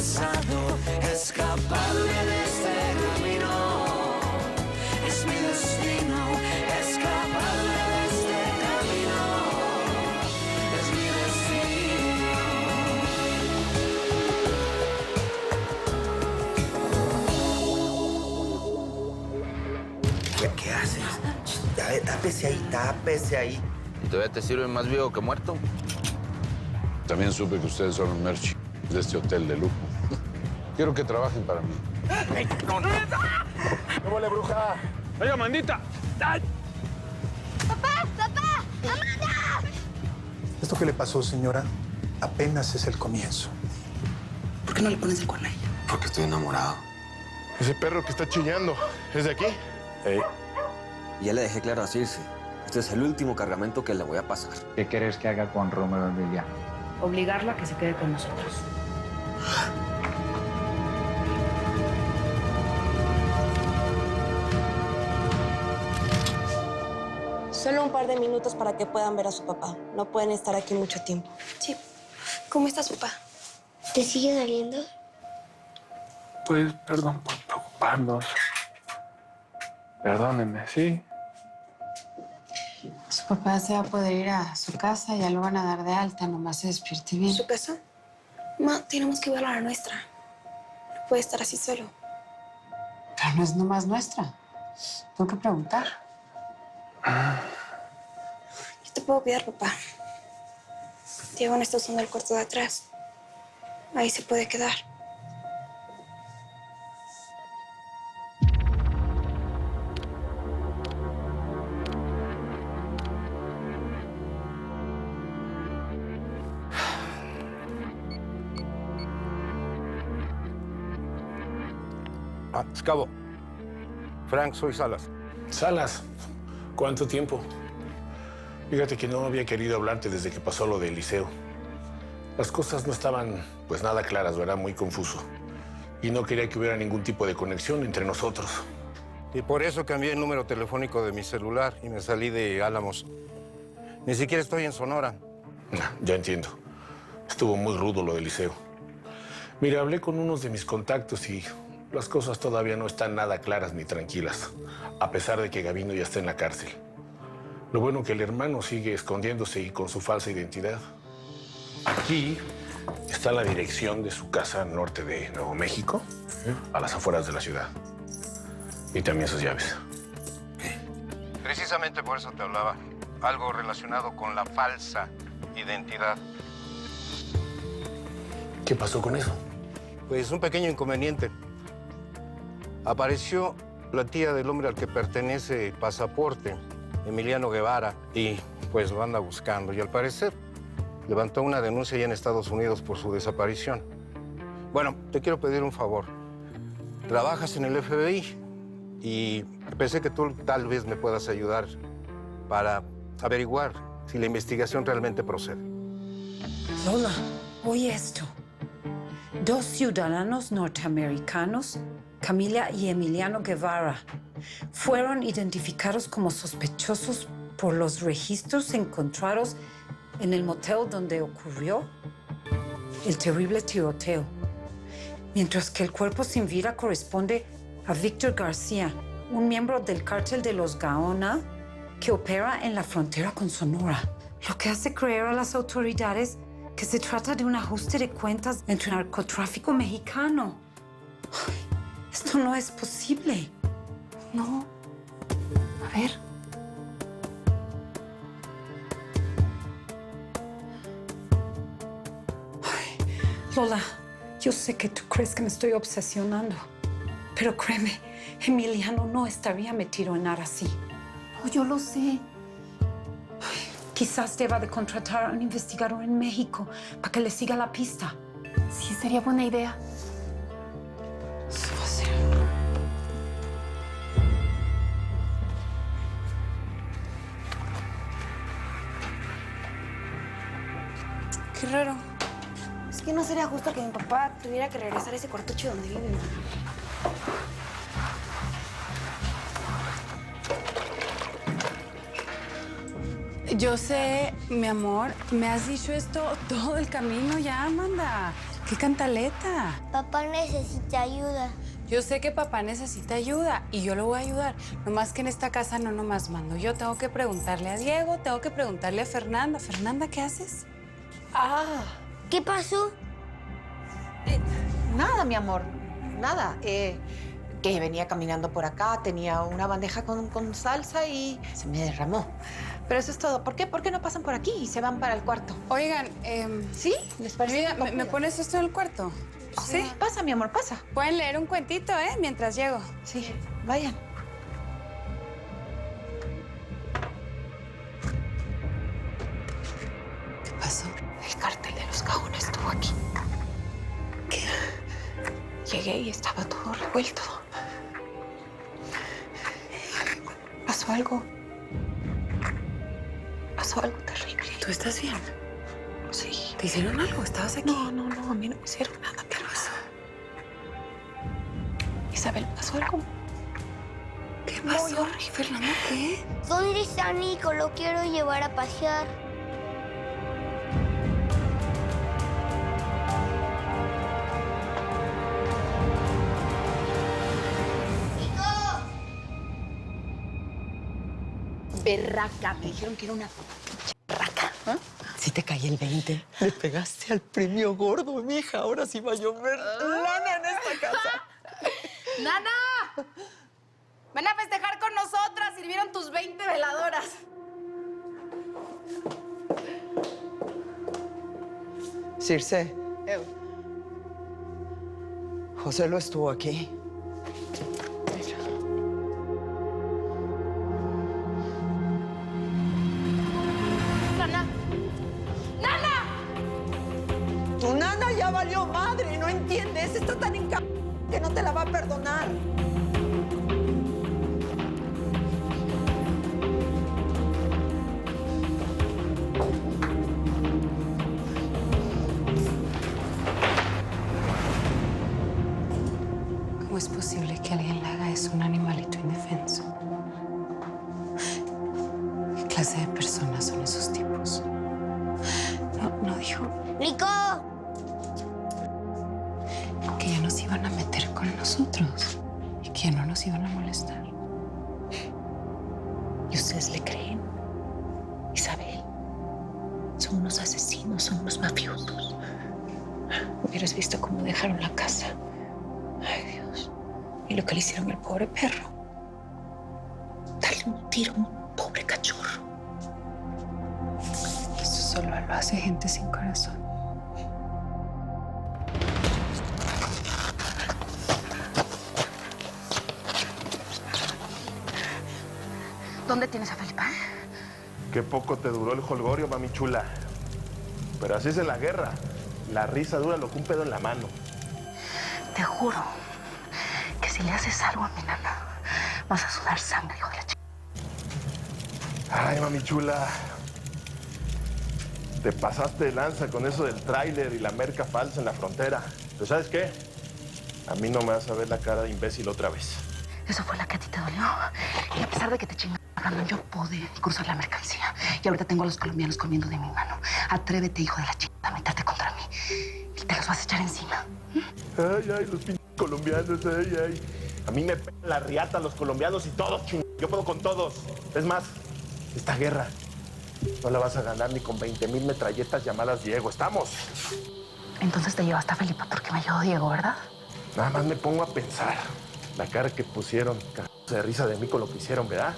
pasado, escaparme de este camino. Es mi destino, escaparme de este camino. Es mi destino. ¿Qué haces? A ver, tápese ahí. ¿Y todavía te sirve más vivo que muerto? También supe que ustedes son un merch de este hotel de lujo. Quiero que trabajen para mí. ¡No vale, bruja! ¡Ay, Amandita! ¡Ay! ¡Papá! ¡Papá! ¡Amanda! Esto que le pasó, señora, apenas es el comienzo. ¿Por qué no le pones el cuerno a ella? Porque estoy enamorado. Ese perro que está chillando, ¿es de aquí? Ya le dejé claro a Circe. Este es el último cargamento que le voy a pasar. ¿Qué querés que haga con Romeo Emiliano? Obligarla a que se quede con nosotros. Solo un par de minutos para que puedan ver a su papá. No pueden estar aquí mucho tiempo. Sí. ¿Cómo está su papá? ¿Te sigue doliendo? Pues, perdón por preocuparnos. Perdónenme, ¿sí? Su papá se va a poder ir a su casa, ya lo van a dar de alta, nomás se despierte bien. ¿Su casa? Ma, tenemos que volver a la nuestra. No puede estar así solo. Pero no es nomás nuestra. Tengo que preguntar. Yo te puedo cuidar, papá. Diego no está usando el cuarto de atrás. Ahí se puede quedar. Cabo. Frank, soy Salas. Salas, ¿cuánto tiempo? Fíjate que no había querido hablarte desde que pasó lo del liceo. Las cosas no estaban, pues, nada claras, ¿verdad? Muy confuso. Y no quería que hubiera ningún tipo de conexión entre nosotros. Y por eso cambié el número telefónico de mi celular y me salí de Álamos. Ni siquiera estoy en Sonora. Ya entiendo. Estuvo muy rudo lo del liceo. Mira, hablé con unos de mis contactos y las cosas todavía no están nada claras ni tranquilas, a pesar de que Gavino ya está en la cárcel. Lo bueno que el hermano sigue escondiéndose y con su falsa identidad. Aquí está la dirección de su casa al norte de Nuevo México, a las afueras de la ciudad. Y también sus llaves. Precisamente por eso te hablaba. Algo relacionado con la falsa identidad. ¿Qué pasó con eso? Pues un pequeño inconveniente. Apareció la tía del hombre al que pertenece el pasaporte, Emiliano Guevara, y pues lo anda buscando. Y al parecer levantó una denuncia ya en Estados Unidos por su desaparición. Bueno, te quiero pedir un favor. Trabajas en el FBI y pensé que tú tal vez me puedas ayudar para averiguar si la investigación realmente procede. Lola, oye esto. 2 ciudadanos norteamericanos, Camila y Emiliano Guevara, fueron identificados como sospechosos por los registros encontrados en el motel donde ocurrió el terrible tiroteo, mientras que el cuerpo sin vida corresponde a Víctor García, un miembro del cártel de los Gaona que opera en la frontera con Sonora, lo que hace creer a las autoridades que se trata de un ajuste de cuentas entre el narcotráfico mexicano. Ay, esto no es posible. No. A ver. Ay, Lola, yo sé que tú crees que me estoy obsesionando, pero créeme, Emiliano no estaría metido en nada así. Oh, yo lo sé. Quizás deba de contratar a un investigador en México para que le siga la pista. Sí, sería buena idea. Eso va a ser. Qué raro. Es que no sería justo que mi papá tuviera que regresar a ese cuartucho donde vive. Yo sé, mi amor, me has dicho esto todo el camino ya, Amanda. ¿Qué cantaleta? Papá necesita ayuda. Yo sé que papá necesita ayuda y yo lo voy a ayudar. Nomás que en esta casa no nomás mando. Yo tengo que preguntarle a Diego, tengo que preguntarle a Fernanda. Fernanda, ¿qué haces? ¿Qué pasó? Nada, mi amor. Nada. Que venía caminando por acá, tenía una bandeja con salsa y se me derramó. Pero eso es todo. ¿Por qué? ¿Por qué no pasan por aquí y se van para el cuarto? Oigan, ¿Sí? ¿Les parece? mira, ¿me pones esto en el cuarto? Sí. Pasa, mi amor, pasa. Pueden leer un cuentito, mientras llego. Sí, vayan. ¿Qué pasó? El cártel de los cajones estuvo aquí. ¿Qué? Llegué y estaba todo revuelto. Pasó algo. Pasó algo terrible. ¿Tú estás bien? Sí. ¿Te hicieron algo? ¿Estabas aquí? No, a mí no me hicieron nada. ¿Qué pasó? Isabel, ¿pasó algo? ¿Qué pasó? Fernanda, ¿qué? ¿Dónde está Nico? Lo quiero llevar a pasear. Berraca. Me dijeron que era una berraca. Si te cae el 20. Le pegaste al premio gordo, mija. Ahora sí va a llover lana en esta casa. ¡Nana! ¡Ven a festejar con nosotras! Sirvieron tus 20 veladoras. Circe. José lo estuvo aquí. Tu nana ya valió madre, ¿no entiendes? Está tan que no te la va a perdonar. ¿Cómo es posible que alguien le haga eso a un animalito indefenso? ¿Qué clase de personas son esos tipos? No dijo ¡Nico! que ya nos iban a meter con nosotros y que ya no nos iban a molestar. ¿Y ustedes le creen? Isabel, son unos asesinos, son unos mafiosos. Hubieras visto cómo dejaron la casa. Ay, Dios. Y lo que le hicieron al pobre perro. Darle un tiro a un pobre cachorro. Eso solo lo hace gente sin corazón. ¿Dónde tienes a Felipa? Qué poco te duró el jolgorio, mami chula. Pero así es en la guerra. La risa dura lo que un pedo en la mano. Te juro que si le haces algo a mi nana, vas a sudar sangre, hijo de la chica. Ay, mami chula. Te pasaste de lanza con eso del tráiler y la merca falsa en la frontera. Pero ¿sabes qué? A mí no me vas a ver la cara de imbécil otra vez. Eso fue la que a ti te dolió. Y a pesar de que te chingaron, yo pude cruzar la mercancía. Y ahorita tengo a los colombianos comiendo de mi mano. Atrévete, hijo de la chingada, a meterte contra mí. Y te los vas a echar encima. Ay, los pinches colombianos, ay. A mí me pegan la riata los colombianos y todos, ching. Yo puedo con todos. Es más, esta guerra no la vas a ganar ni con 20,000 metralletas llamadas Diego. ¿Estamos? Entonces te llevaste a Felipa porque me ayudó Diego, ¿verdad? Nada más me pongo a pensar. La cara que pusieron, cagándose de risa de mí con lo que hicieron, ¿verdad?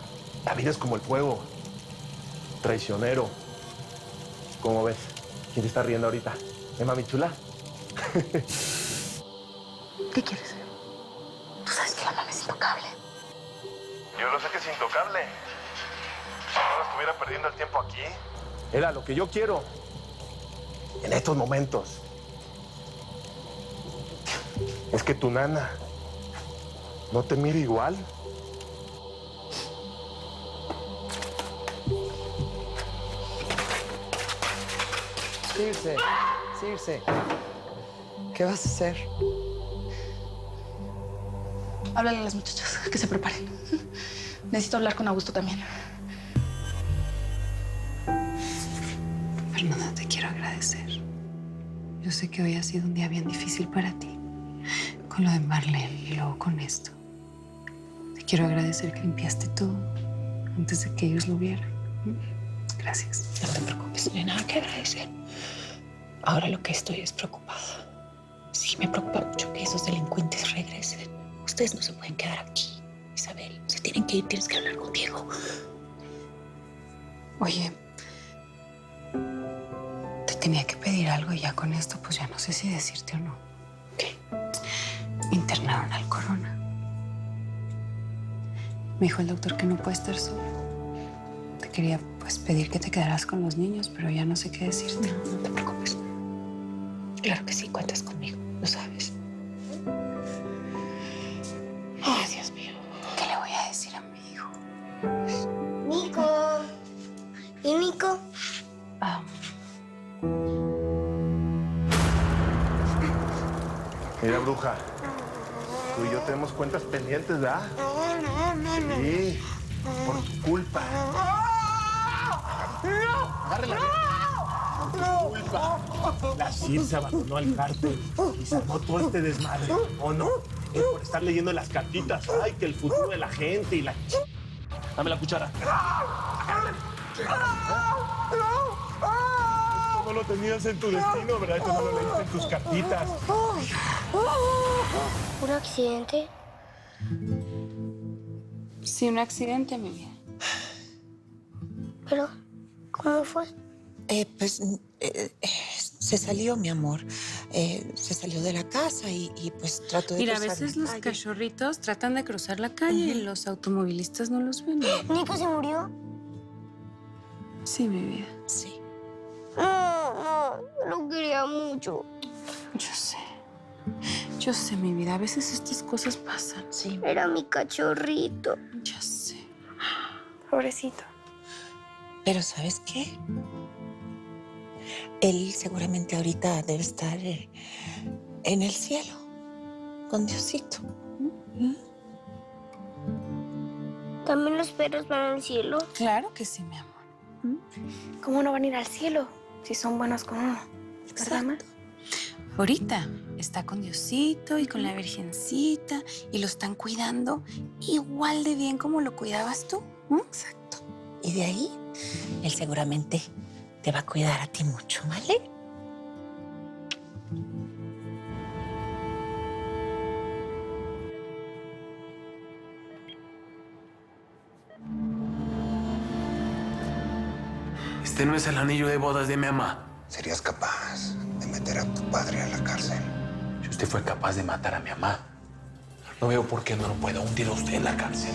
La vida es como el fuego. Traicionero. ¿Cómo ves? ¿Quién te está riendo ahorita? Mami chula? ¿Qué quieres? Tú sabes que la mami es intocable. Yo lo sé que es intocable. Si no estuviera perdiendo el tiempo aquí. Era lo que yo quiero. En estos momentos. Es que tu nana no te mira igual. Circe. ¿Qué vas a hacer? Háblale a las muchachas, que se preparen. Necesito hablar con Augusto también. Fernanda, te quiero agradecer. Yo sé que hoy ha sido un día bien difícil para ti. Con lo de Marlene y luego con esto. Te quiero agradecer que limpiaste todo antes de que ellos lo vieran. Gracias. No te preocupes, no hay nada que agradecer. Ahora lo que estoy es preocupada. Sí, me preocupa mucho que esos delincuentes regresen. Ustedes no se pueden quedar aquí, Isabel. Se tienen que ir, tienes que hablar con Diego. Oye, te tenía que pedir algo y ya con esto pues ya no sé si decirte o no. ¿Qué? Me internaron al Corona. Me dijo el doctor que no puede estar solo. Te quería pues pedir que te quedaras con los niños, pero ya no sé qué decirte. No, no te preocupes. Claro que sí, cuentas conmigo, lo sabes. Ay, Dios mío. ¿Qué le voy a decir a mi hijo? Nico. ¿Y Nico? Mira, bruja, tú y yo tenemos cuentas pendientes, ¿verdad? Sí, por tu culpa. Agárrela. Por tu culpa. La CID se abandonó al cártel y se armó todo este desmadre, ¿o no? Es por estar leyendo las cartitas. Ay, que el futuro de la gente y la... Dame la cuchara. No lo tenías en tu destino, ¿verdad? Esto no lo leíste en tus cartitas. ¿Un accidente? Sí, un accidente, mi vida. ¿Pero cómo fue? Se salió, mi amor. Se salió de la casa y pues trató de Mira, a cruzar veces la los calle. cachorritos tratan de cruzar la calle y los automovilistas no los ven. ¿Nico se murió? Sí, mi vida. Sí. No, lo quería mucho. Yo sé, mi vida. A veces estas cosas pasan. Sí. Era mi cachorrito. Ya sé. Pobrecito. Pero ¿sabes qué? Él seguramente ahorita debe estar en el cielo, con Diosito. ¿También los perros van al cielo? Claro que sí, mi amor. ¿Cómo no van a ir al cielo si son buenos con uno? ¿Verdad, ma? Ahorita está con Diosito y con la Virgencita y lo están cuidando igual de bien como lo cuidabas tú. Exacto. Y de ahí, él seguramente te va a cuidar a ti mucho, ¿vale? Este no es el anillo de bodas de mi mamá. ¿Serías capaz de meter a tu padre a la cárcel? Si usted fue capaz de matar a mi mamá, no veo por qué no lo pueda hundir a usted en la cárcel.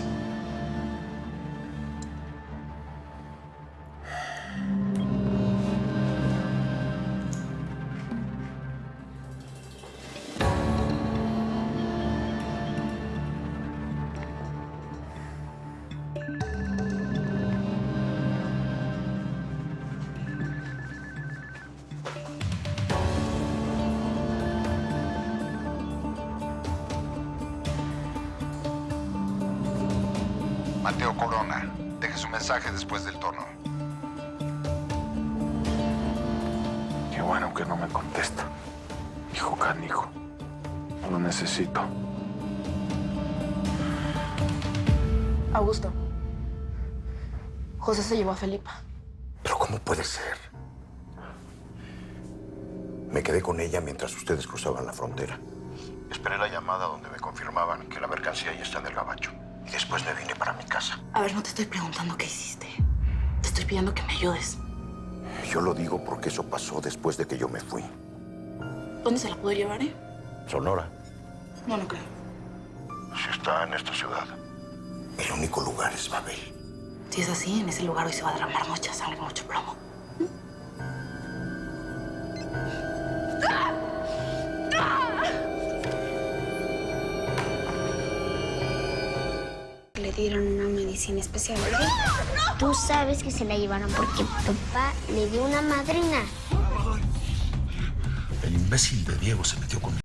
Mateo Corona, deje su mensaje después del tono. Qué bueno que no me contesta. Hijo canijo. No lo necesito. Augusto. José se llevó a Felipa. ¿Pero cómo puede ser? Me quedé con ella mientras ustedes cruzaban la frontera. Esperé la llamada donde me confirmaban que la mercancía ya está en el gabacho. Y después me vine para mi casa. A ver, no te estoy preguntando qué hiciste. Te estoy pidiendo que me ayudes. Yo lo digo porque eso pasó después de que yo me fui. ¿Dónde se la puedo llevar, Sonora. No, no creo. Si está en esta ciudad, el único lugar es Babel. Si es así, en ese lugar hoy se va a derramar mucha sangre, mucho plomo. Le dieron una medicina especial, ¿verdad? Tú sabes que se la llevaron porque papá le dio una madrina. El imbécil de Diego se metió con